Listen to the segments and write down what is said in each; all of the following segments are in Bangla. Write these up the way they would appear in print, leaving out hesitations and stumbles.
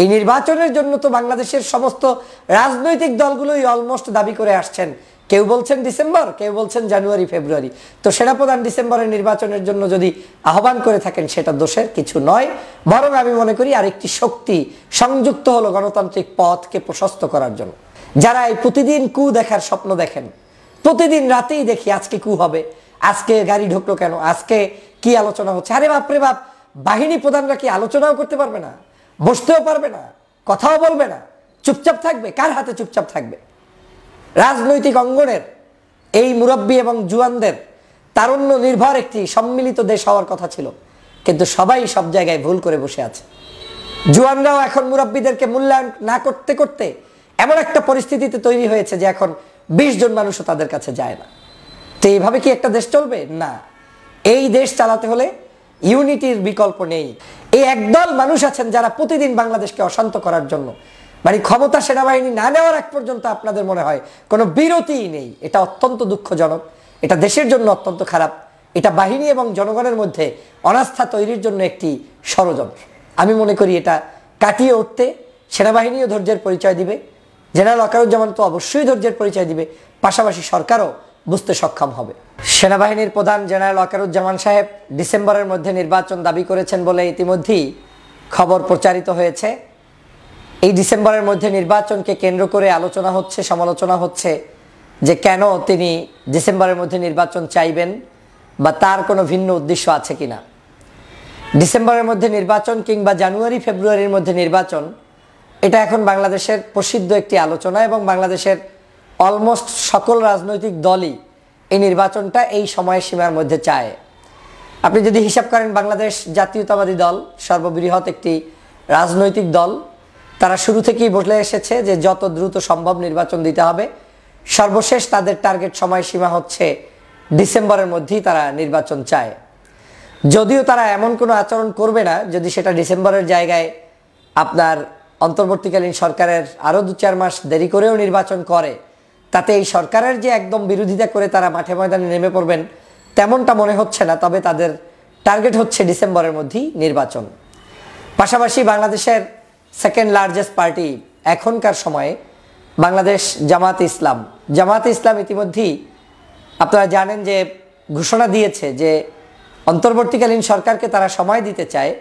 এই নির্বাচনের জন্য তো বাংলাদেশের সমস্ত রাজনৈতিক দলগুলোই অলমোস্ট দাবি করে আসছেন। কেউ বলছেন ডিসেম্বর, কেউ বলছেন জানুয়ারি ফেব্রুয়ারি। তো সেনাপ্রধান ডিসেম্বরের নির্বাচনের জন্য যদি আহ্বান করে থাকেন সেটা দোষের কিছু নয়, বরং আমি মনে করি আরেকটি শক্তি সংযুক্ত হলো গণতান্ত্রিক পথকে প্রশস্ত করার জন্য। যারা এই প্রতিদিন কু দেখার স্বপ্ন দেখেন, প্রতিদিন রাতেই দেখি আজকে কু হবে, আজকে গাড়ি ঢুকলো কেন, আজকে কি আলোচনা হচ্ছে। আরে বাপরে বাপ, বাহিনী প্রধানরা কি আলোচনাও করতে পারবে না? বসতেও পারবে না, কথাও বলবে না, চুপচাপ থাকবে? কার হাতে চুপচাপ থাকবে? রাজনৈতিক অঙ্গনের এই মুরব্বী এবং জুয়ানদের তারুণ্য নির্ভর একটি সম্মিলিত দেশ হওয়ার কথা ছিল, কিন্তু সবাই সব জায়গায় ভুল করে বসে আছে। জুয়ানরাও এখন মুরব্বীদেরকে মূল্যায়ন না করতে করতে এমন একটা পরিস্থিতিতে তৈরি হয়েছে যে এখন 20 জন মানুষও তাদের কাছে যায় না। তো এইভাবে কি একটা দেশ চলবে? না। এই দেশ চালাতে হলে ইউনিটির বিকল্প নেই। এই একদল মানুষ আছেন যারা প্রতিদিন বাংলাদেশকে অশান্ত করার জন্য, মানে ক্ষমতা সেনাবাহিনী না নেওয়ার আগ পর্যন্ত আপনাদের মনে হয় কোনো বিরতিই নেই। এটা অত্যন্ত দুঃখজনক, এটা দেশের জন্য অত্যন্ত খারাপ, এটা বাহিনী এবং জনগণের মধ্যে অনাস্থা তৈরির জন্য একটি ষড়যন্ত্র। আমি মনে করি এটা কাটিয়ে উঠতে সেনাবাহিনীও ধৈর্যের পরিচয় দিবে, জেনারেল ওয়াকারুজ্জামান তো অবশ্যই ধৈর্যের পরিচয় দিবে, পাশাপাশি সরকারও বুঝতে সক্ষম হবে। সেনাবাহিনীর প্রধান জেনারেল ওয়াকারুজ্জামান সাহেব ডিসেম্বরের মধ্যে নির্বাচন দাবি করেছেন বলে ইতিমধ্যেই খবর প্রচারিত হয়েছে। এই ডিসেম্বরের মধ্যে নির্বাচনকে কেন্দ্র করে আলোচনা হচ্ছে, সমালোচনা হচ্ছে যে কেন তিনি ডিসেম্বরের মধ্যে নির্বাচন চাইবেন বা তার কোনো ভিন্ন উদ্দেশ্য আছে কিনা। ডিসেম্বরের মধ্যে নির্বাচন কিংবা জানুয়ারি ফেব্রুয়ারির মধ্যে নির্বাচন, এটা এখন বাংলাদেশের প্রসিদ্ধ একটি আলোচনা এবং বাংলাদেশের অলমোস্ট সকল রাজনৈতিক দলই এই নির্বাচনটা এই সময়সীমার মধ্যে চায়। আপনি যদি হিসাব করেন, বাংলাদেশ জাতীয়তাবাদী দল সর্ববৃহৎ একটি রাজনৈতিক দল, তারা শুরু থেকেই বলে এসেছে যে যত দ্রুত সম্ভব নির্বাচন দিতে হবে। সর্বশেষ তাদের টার্গেট সময়সীমা হচ্ছে ডিসেম্বরের মধ্যেই তারা নির্বাচন চায়। যদিও তারা এমন কোনো আচরণ করবে না যদি সেটা ডিসেম্বরের জায়গায় আপনার অন্তর্বর্তীকালীন সরকারের আরও 2-4 মাস দেরি করেও নির্বাচন করে, তাতে এই সরকারের যে একদম বিরোধিতা করে তারা মাঠে ময়দানে নেমে পড়বেন তেমনটা মনে হচ্ছে না। তবে তাদের টার্গেট হচ্ছে ডিসেম্বরের মধ্যেই নির্বাচন। পাশাপাশি বাংলাদেশের সেকেন্ড লার্জেস্ট পার্টি এখনকার সময়ে বাংলাদেশ জামাতে ইসলাম। জামাতে ইসলাম ইতিমধ্যেই আপনারা জানেন যে ঘোষণা দিয়েছে যে অন্তর্বর্তীকালীন সরকারকে তারা সময় দিতে চায়,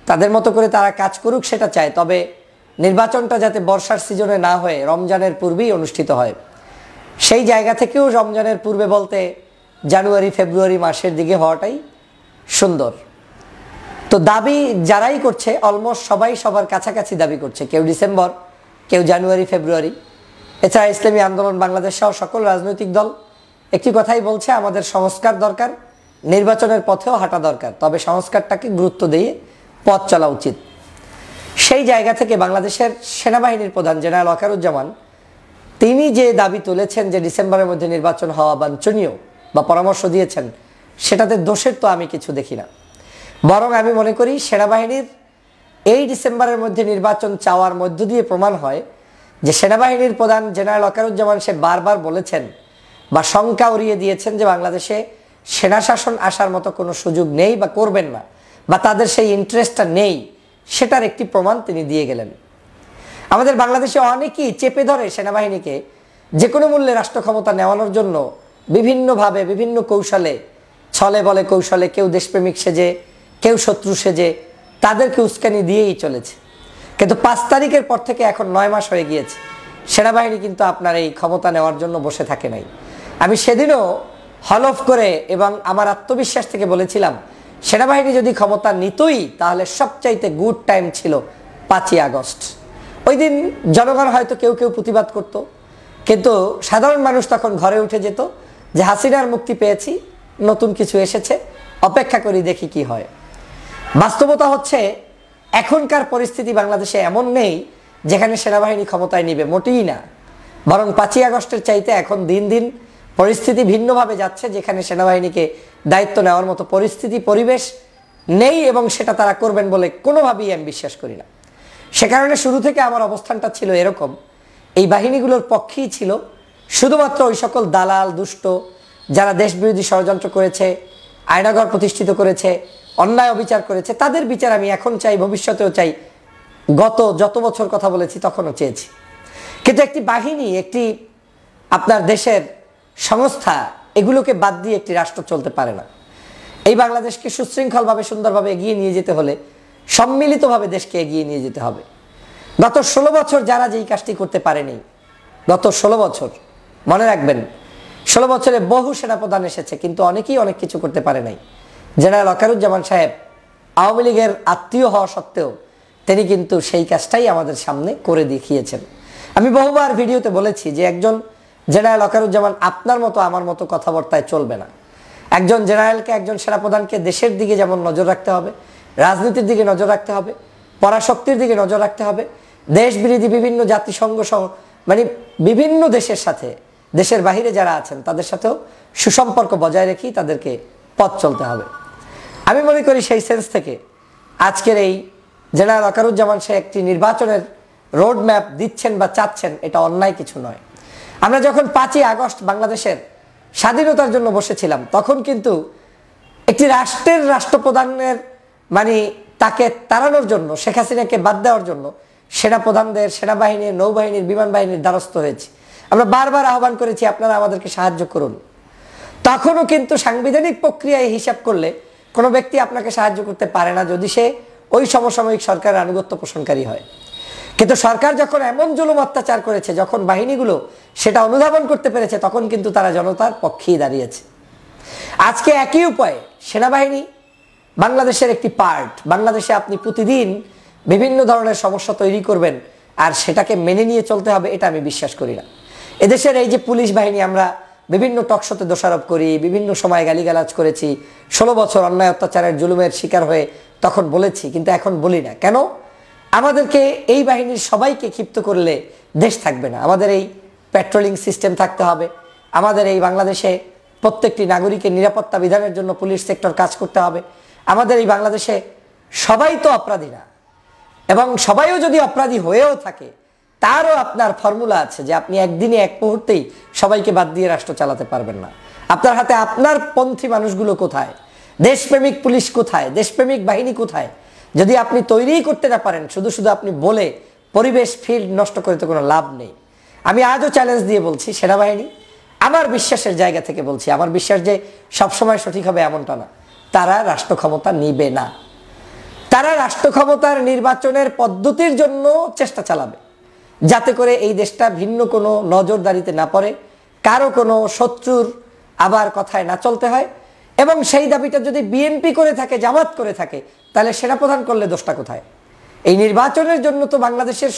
তাদের মতো করে তারা কাজ করুক সেটা চায়, তবে নির্বাচনটা যাতে বর্ষার সিজনে না হয়ে রমজানের পূর্বেই অনুষ্ঠিত হয়। সেই জায়গা থেকেও রমজানের পূর্বে বলতে জানুয়ারি ফেব্রুয়ারি মাসের দিকে হওয়াটাই সুন্দর। তো দাবি যারাই করছে অলমোস্ট সবাই সবার কাছাকাছি দাবি করছে, কেউ ডিসেম্বর, কেউ জানুয়ারি ফেব্রুয়ারি। এছাড়া ইসলামী আন্দোলন বাংলাদেশ সহ সকল রাজনৈতিক দল একটি কথাই বলছে, আমাদের সংস্কার দরকার, নির্বাচনের পথেও হাঁটা দরকার, তবে সংস্কারটাকে গুরুত্ব দিয়ে পথ চলা উচিত। সেই জায়গা থেকে বাংলাদেশের সেনাবাহিনীর প্রধান জেনারেল ওয়াকারুজ্জামান তিনি যে দাবি তুলেছেন যে ডিসেম্বরের মধ্যে নির্বাচন হওয়া বাঞ্ছনীয় বা পরামর্শ দিয়েছেন, সেটাতে দোষের তো আমি কিছু দেখি না। বরং আমি মনে করি সেনাবাহিনীর এই ডিসেম্বরের মধ্যে নির্বাচন চাওয়ার মধ্য দিয়ে প্রমাণ হয় যে সেনাবাহিনীর প্রধান জেনারেল ওয়াকারুজ্জামান সে বারবার বলেছেন বা শঙ্কা উড়িয়ে দিয়েছেন যে বাংলাদেশে সেনা শাসন আসার মতো কোনো সুযোগ নেই বা করবেন না, বা তাদের সেই ইন্টারেস্টটা নেই, সেটার একটি প্রমাণ তিনি দিয়ে গেলেন। আমাদের বাংলাদেশে অনেকেই চেপে ধরে সেনাবাহিনীকে যে কোনো মূল্যে রাষ্ট্র ক্ষমতা নেওয়ানোর জন্য বিভিন্নভাবে বিভিন্ন কৌশলে, ছলে বলে কৌশলে, কেউ দেশপ্রেমিক সেজে, কেউ শত্রু সেজে তাদেরকে উস্কানি দিয়েই চলেছে। কিন্তু 5 তারিখের পর থেকে এখন 9 মাস হয়ে গিয়েছে, সেনাবাহিনী কিন্তু আপনার এই ক্ষমতা নেওয়ার জন্য বসে থাকে নাই। আমি সেদিনও হলফ করে এবং আমার আত্মবিশ্বাস থেকে বলেছিলাম, সেনাবাহিনী যদি ক্ষমতা নিতই তাহলে সবচাইতে গুড টাইম ছিল 5ই আগস্ট। ওই দিন জনগণ হয়তো কেউ কেউ প্রতিবাদ করত, কিন্তু সাধারণ মানুষ তখন ঘরে উঠে যেত যে হাসিনার মুক্তি পেয়েছি, নতুন কিছু এসেছে, অপেক্ষা করি দেখি কি হয়। বাস্তবতা হচ্ছে এখনকার পরিস্থিতি বাংলাদেশে এমন নেই যেখানে সেনাবাহিনী ক্ষমতায় নিবে, মোটেই না। বরং 5ই আগস্টের চাইতে এখন দিন দিন পরিস্থিতি ভিন্নভাবে যাচ্ছে, যেখানে সেনাবাহিনীকে দায়িত্ব নেওয়ার মতো পরিস্থিতি পরিবেশ নেই, এবং সেটা তারা করবেন বলে কোনোভাবেই আমি বিশ্বাস করি না। সে কারণে শুরু থেকে আমার অবস্থানটা ছিল এরকম, এই বাহিনীগুলোর পক্ষেই ছিল। শুধুমাত্র ওই সকল দালাল দুষ্ট যারা দেশবিরোধী ষড়যন্ত্র করেছে, আয়নাঘর প্রতিষ্ঠিত করেছে, অন্যায় অবিচার করেছে, তাদের বিচার আমি এখন চাই, ভবিষ্যতেও চাই। গত যত বছর কথা বলেছি তখনও চেয়েছি, কিন্তু একটি বাহিনী, একটি আপনার দেশের সংস্থা, এগুলোকে বাদ দিয়ে একটি রাষ্ট্র চলতে পারে না। এই বাংলাদেশকে সুশৃঙ্খলভাবে সুন্দরভাবে এগিয়ে নিয়ে যেতে হলে সম্মিলিতভাবে দেশকে এগিয়ে নিয়ে যেতে হবে। গত 16 বছর যারা যেই কাজটি করতে পারেনি, গত 16 বছর মনে রাখবেন, 16 বছরে বহু সেনাপ্রধান এসেছে, কিন্তু অনেকেই অনেক কিছু করতে পারে নাই। জেনারেল ওয়াকারুজ্জামান সাহেব আওয়ামী লীগের আত্মীয় হওয়া সত্ত্বেও তিনি কিন্তু সেই কাজটাই আমাদের সামনে করে দেখিয়েছেন। আমি বহুবার ভিডিওতে বলেছি যে একজন জেনারেল ওয়াকারুজ্জামান আপনার মতো আমার মতো কথাবার্তায় চলবে না। একজন জেনারেলকে, একজন সেনাপ্রধানকে দেশের দিকে যেমন নজর রাখতে হবে, রাজনীতির দিকে নজর রাখতে হবে, পরাশক্তির দিকে নজর রাখতে হবে, দেশ বিরোধী বিভিন্ন জাতিসংঘ মানে বিভিন্ন দেশের সাথে, দেশের বাহিরে যারা আছেন তাদের সাথেও সুসম্পর্ক বজায় রেখেই তাদেরকে পথ চলতে হবে। আমি মনে করি সেই সেন্স থেকে আজকের এই জেনারেল ওয়াকারুজ্জামান সাহেব একটি নির্বাচনের রোড ম্যাপ দিচ্ছেন বা চাচ্ছেন, এটা অন্যায় কিছু নয়। আমরা যখন 5ই আগস্ট বাংলাদেশের স্বাধীনতার জন্য বসেছিলাম, তখন কিন্তু একটি রাষ্ট্রের রাষ্ট্রপ্রধানের মানে তাকে তাড়ানোর জন্য, শেখ হাসিনাকে বাদ দেওয়ার জন্য সেনাপ্রধানদের, সেনাবাহিনীর, নৌবাহিনীর, বিমান বাহিনীর দ্বারস্থ হয়েছে। আমরা বারবার আহ্বান করেছি আপনারা আমাদেরকে সাহায্য করুন। তখনও কিন্তু সাংবিধানিক প্রক্রিয়ায় হিসাব করলে কোনো ব্যক্তি আপনাকে সাহায্য করতে পারে না যদি সে ওই সমসাময়িক সরকারের আনুগত্য পোষণকারী হয়। কিন্তু সরকার যখন এমন জুলুম অত্যাচার করেছে, যখন বাহিনীগুলো সেটা অনুধাবন করতে পেরেছে, তখন কিন্তু তারা জনতার পক্ষেই দাঁড়িয়েছে। আজকে একই উপায়ে সেনাবাহিনী বাংলাদেশের একটি পার্ট। বাংলাদেশে আপনি প্রতিদিন বিভিন্ন ধরনের সমস্যা তৈরি করবেন আর সেটাকে মেনে নিয়ে চলতে হবে, এটা আমি বিশ্বাস করি না। এদেশের এই যে পুলিশ বাহিনী, আমরা বিভিন্ন টকশোতে দোষারোপ করি, বিভিন্ন সময় গালিগালাজ করেছি, 16 বছর অন্যায় অত্যাচারের জুলুমের শিকার হয়ে তখন বলেছি, কিন্তু এখন বলি না। কেন? আমাদেরকে এই বাহিনীর সবাইকে ক্ষিপ্ত করলে দেশ থাকবে না। আমাদের এই পেট্রোলিং সিস্টেম থাকতে হবে। আমাদের এই বাংলাদেশে প্রত্যেকটি নাগরিকের নিরাপত্তা বিধানের জন্য পুলিশ সেক্টর কাজ করতে হবে। আমাদের এই বাংলাদেশে সবাই তো অপরাধী না, এবং সবাইও যদি অপরাধী হয়েও থাকে তারও আপনার ফর্মুলা আছে যে আপনি একদিনে এক মুহূর্তেই সবাইকে বাদ দিয়ে রাষ্ট্র চালাতে পারবেন না। আপনার হাতে আপনার পন্থী মানুষগুলো কোথায়? দেশপ্রেমিক পুলিশ কোথায়? দেশপ্রেমিক বাহিনী কোথায়? যদি আপনি তৈরিই করতে না পারেন, শুধু শুধু আপনি বলে পরিবেশ ফিল্ড নষ্ট করে তো কোনো লাভ নেই। আমি আজও চ্যালেঞ্জ দিয়ে বলছি, সেনাবাহিনী, আমার বিশ্বাসের জায়গা থেকে বলছি, আমার বিশ্বাস যে সবসময় সঠিক হবে এমনটা না, তারা রাষ্ট্র ক্ষমতা নিবে না। তারা রাষ্ট্র ক্ষমতার নির্বাচনের পদ্ধতির জন্য চেষ্টা চালাবে, যাতে করে এই দেশটা ভিন্ন কোনো নজরদারিতে না পড়ে, কারো কোনো শত্রুর আবার কথায় না চলতে হয়। এবং সেই দাবিটা যদি বিএনপি করে থাকে, জামাত করে থাকে, তাহলে সেনাপ্রধান করলে দোষটা কোথায়? এই নির্বাচনের জন্য তো বাংলাদেশের